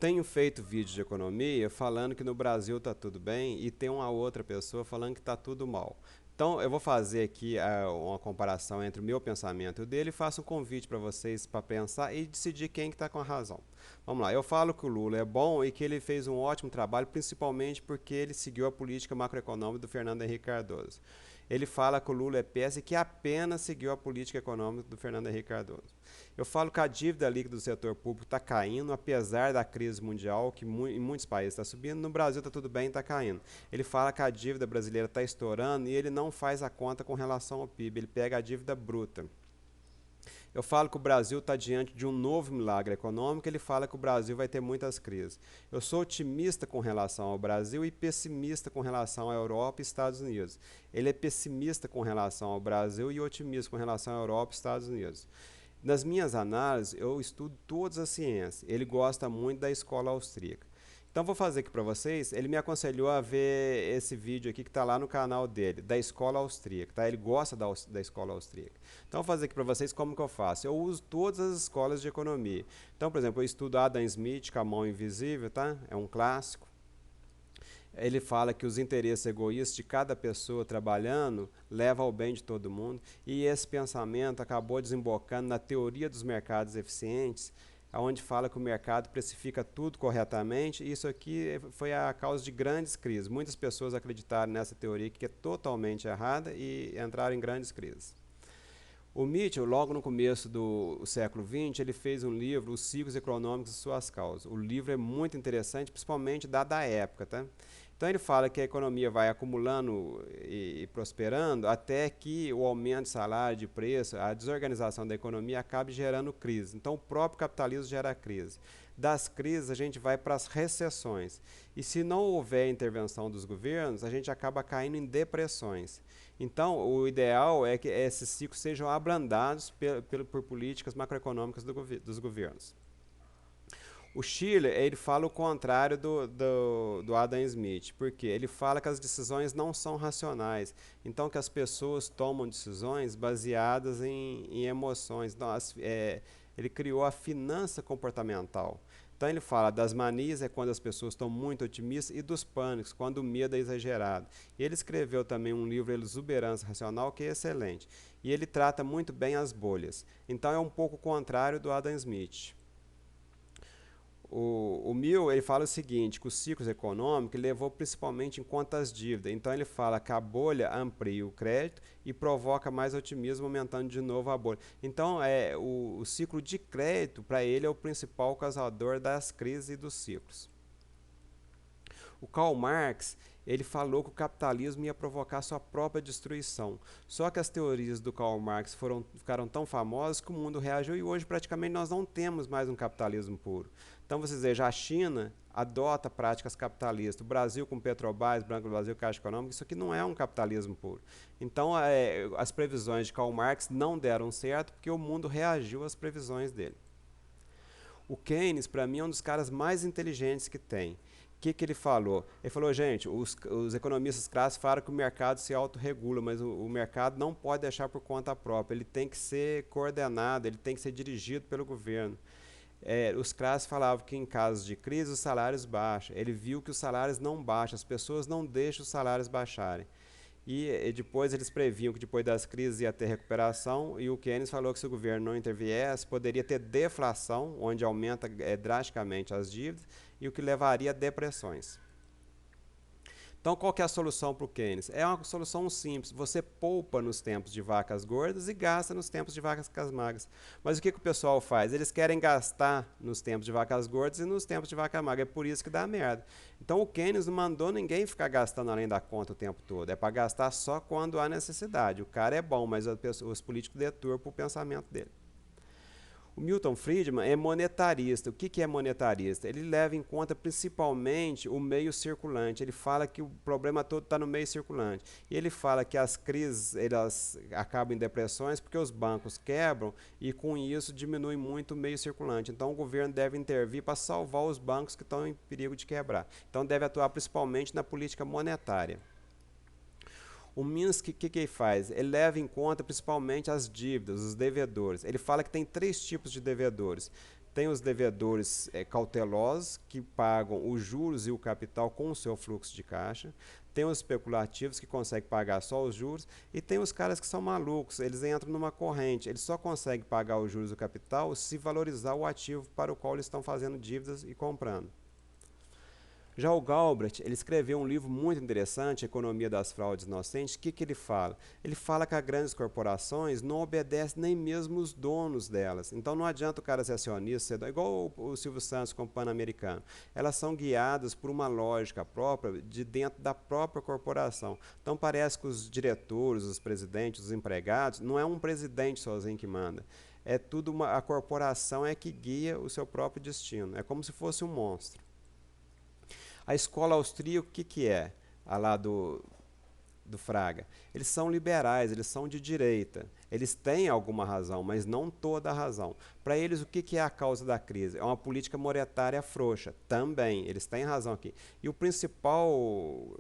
Tenho feito vídeos de economia falando que no Brasil está tudo bem e tem uma outra pessoa falando que está tudo mal. Então eu vou fazer aqui uma comparação entre o meu pensamento e o dele e faço um convite para vocês para pensar e decidir quem que está com a razão. Vamos lá, eu falo que o Lula é bom e que ele fez um ótimo trabalho, principalmente porque ele seguiu a política macroeconômica do Fernando Henrique Cardoso. Ele fala que o Lula é péssimo e que apenas seguiu a política econômica do Fernando Henrique Cardoso. Eu falo que a dívida líquida do setor público está caindo, apesar da crise mundial, que em muitos países está subindo, no Brasil está tudo bem, está caindo. Ele fala que a dívida brasileira está estourando e ele não faz a conta com relação ao PIB, ele pega a dívida bruta. Eu falo que o Brasil está diante de um novo milagre econômico, ele fala que o Brasil vai ter muitas crises. Eu sou otimista com relação ao Brasil e pessimista com relação à Europa e Estados Unidos. Ele é pessimista com relação ao Brasil e otimista com relação à Europa e Estados Unidos. Nas minhas análises, eu estudo todas as ciências. Ele gosta muito da escola austríaca. Então vou fazer aqui para vocês, ele me aconselhou a ver esse vídeo aqui que está lá no canal dele, da escola austríaca, tá? Ele gosta da escola austríaca. Então vou fazer aqui para vocês como que eu faço. Eu uso todas as escolas de economia. Então, por exemplo, eu estudo Adam Smith, com a mão invisível, tá? É um clássico. Ele fala que os interesses egoístas de cada pessoa trabalhando levam ao bem de todo mundo, e esse pensamento acabou desembocando na teoria dos mercados eficientes, onde fala que o mercado precifica tudo corretamente, e isso aqui foi a causa de grandes crises. Muitas pessoas acreditaram nessa teoria que é totalmente errada e entraram em grandes crises. O Mitchell, logo no começo do século XX, ele fez um livro, Os Ciclos Econômicos e Suas Causas. O livro é muito interessante, principalmente dada a época, tá? Então ele fala que a economia vai acumulando e prosperando até que o aumento de salário, de preço, a desorganização da economia acabe gerando crise. Então o próprio capitalismo gera crise. Das crises a gente vai para as recessões. E se não houver intervenção dos governos, a gente acaba caindo em depressões. Então, o ideal é que esses ciclos sejam abrandados por políticas macroeconômicas dos governos. O Schiller, ele fala o contrário do Adam Smith, porque ele fala que as decisões não são racionais, então que as pessoas tomam decisões baseadas em emoções. Então, ele criou a finança comportamental. Então ele fala das manias, é quando as pessoas estão muito otimistas, e dos pânicos, quando o medo é exagerado. E ele escreveu também um livro, Exuberância Racional, que é excelente. E ele trata muito bem as bolhas. Então é um pouco o contrário do Adam Smith. O Mill, ele fala o seguinte, que os ciclos econômicos levou principalmente em conta as dívidas. Então ele fala que a bolha amplia o crédito e provoca mais otimismo, aumentando de novo a bolha. Então o ciclo de crédito, para ele, é o principal causador das crises e dos ciclos. O Karl Marx, ele falou que o capitalismo ia provocar sua própria destruição. Só que as teorias do Karl Marx ficaram tão famosas que o mundo reagiu, e hoje praticamente nós não temos mais um capitalismo puro. Então vocês vejam, a China adota práticas capitalistas, o Brasil com Petrobras, Banco do Brasil, Caixa Econômica, isso aqui não é um capitalismo puro. Então as previsões de Karl Marx não deram certo porque o mundo reagiu às previsões dele. O Keynes, para mim, é um dos caras mais inteligentes que tem. O que ele falou? Ele falou, gente, os economistas clássicos falam que o mercado se autorregula, mas o mercado não pode deixar por conta própria, ele tem que ser coordenado, ele tem que ser dirigido pelo governo. Os clássicos falavam que em casos de crise os salários baixam. Ele viu que os salários não baixam, as pessoas não deixam os salários baixarem. E depois eles previam que depois das crises ia ter recuperação, e o Keynes falou que se o governo não interviesse, poderia ter deflação, onde aumenta drasticamente as dívidas, e o que levaria a depressões. Então, qual que é a solução para o Keynes? É uma solução simples. Você poupa nos tempos de vacas gordas e gasta nos tempos de vacas magras. Mas o que o pessoal faz? Eles querem gastar nos tempos de vacas gordas e nos tempos de vaca magra. É por isso que dá merda. Então, o Keynes não mandou ninguém ficar gastando além da conta o tempo todo. É para gastar só quando há necessidade. O cara é bom, mas os políticos deturpam o pensamento dele. O Milton Friedman é monetarista. O que é monetarista? Ele leva em conta principalmente o meio circulante. Ele fala que o problema todo está no meio circulante. E ele fala que as crises elas acabam em depressões porque os bancos quebram e com isso diminui muito o meio circulante. Então o governo deve intervir para salvar os bancos que estão em perigo de quebrar. Então deve atuar principalmente na política monetária. O Minsky, o que ele faz? Ele leva em conta principalmente as dívidas, os devedores. Ele fala que tem três tipos de devedores. Tem os devedores cautelosos, que pagam os juros e o capital com o seu fluxo de caixa. Tem os especulativos, que conseguem pagar só os juros. E tem os caras que são malucos, eles entram numa corrente. Eles só conseguem pagar os juros e o capital se valorizar o ativo para o qual eles estão fazendo dívidas e comprando. Já o Galbraith, ele escreveu um livro muito interessante, Economia das Fraudes Inocentes. O que ele fala? Ele fala que as grandes corporações não obedecem nem mesmo os donos delas. Então não adianta o cara ser acionista, igual o Silvio Santos com o Pan-Americano. Elas são guiadas por uma lógica própria de dentro da própria corporação. Então parece que os diretores, os presidentes, os empregados, não é um presidente sozinho que manda. É tudo a corporação é que guia o seu próprio destino. É como se fosse um monstro. A escola austríaca, o que é? A lá do Fraga. Eles são liberais, eles são de direita. Eles têm alguma razão, mas não toda a razão. Para eles, o que é a causa da crise? É uma política monetária frouxa. Também, eles têm razão aqui. E o principal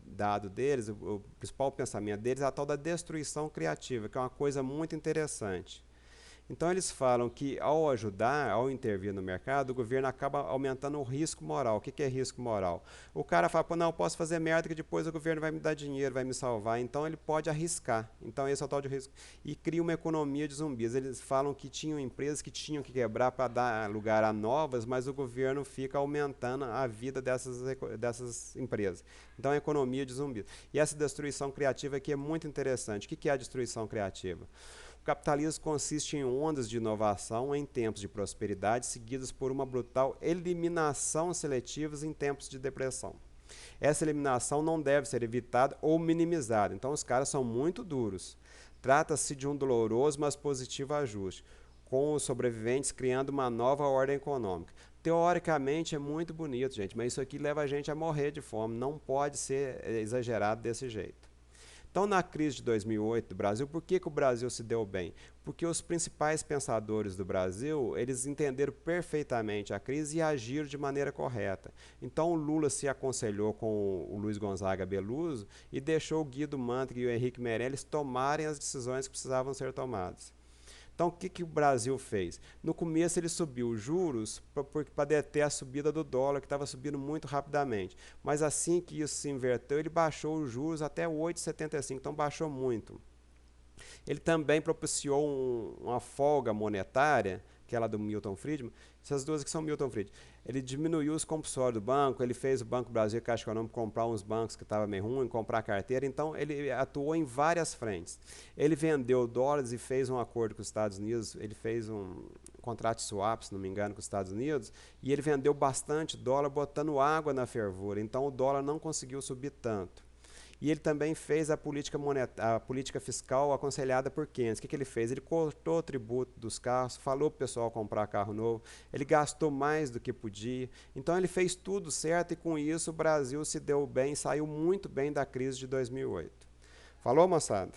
dado deles, o principal pensamento deles é a tal da destruição criativa, que é uma coisa muito interessante. Então eles falam que ao ajudar, ao intervir no mercado, o governo acaba aumentando o risco moral. O que é risco moral? O cara fala, pô, não, eu posso fazer merda que depois o governo vai me dar dinheiro, vai me salvar. Então ele pode arriscar. Então esse é o tal de risco. E cria uma economia de zumbis. Eles falam que tinham empresas que tinham que quebrar para dar lugar a novas, mas o governo fica aumentando a vida dessas empresas. Então é a economia de zumbis. E essa destruição criativa aqui é muito interessante. O que é a destruição criativa? O capitalismo consiste em ondas de inovação em tempos de prosperidade, seguidas por uma brutal eliminação seletiva em tempos de depressão. Essa eliminação não deve ser evitada ou minimizada. Então os caras são muito duros. Trata-se de um doloroso, mas positivo ajuste, com os sobreviventes criando uma nova ordem econômica. Teoricamente é muito bonito, gente, mas isso aqui leva a gente a morrer de fome. Não pode ser exagerado desse jeito. Então, na crise de 2008 do Brasil, por que o Brasil se deu bem? Porque os principais pensadores do Brasil, eles entenderam perfeitamente a crise e agiram de maneira correta. Então, o Lula se aconselhou com o Luiz Gonzaga Beluso e deixou o Guido Mantega e o Henrique Meirelles tomarem as decisões que precisavam ser tomadas. Então, o que o Brasil fez? No começo, ele subiu os juros para deter a subida do dólar, que estava subindo muito rapidamente. Mas assim que isso se inverteu, ele baixou os juros até 8,75, então baixou muito. Ele também propiciou uma folga monetária, aquela do Milton Friedman, essas duas que são Milton Friedman. Ele diminuiu os compulsórios do banco, ele fez o Banco Brasil e Caixa Econômica comprar uns bancos que estavam meio ruim, comprar carteira, então ele atuou em várias frentes. Ele vendeu dólares e fez um acordo com os Estados Unidos, ele fez um contrato de swap, se não me engano, com os Estados Unidos, e ele vendeu bastante dólar botando água na fervura, então o dólar não conseguiu subir tanto. E ele também fez a política fiscal aconselhada por Keynes. O que ele fez? Ele cortou o tributo dos carros, falou para o pessoal comprar carro novo, ele gastou mais do que podia. Então ele fez tudo certo e com isso o Brasil se deu bem, saiu muito bem da crise de 2008. Falou, moçada?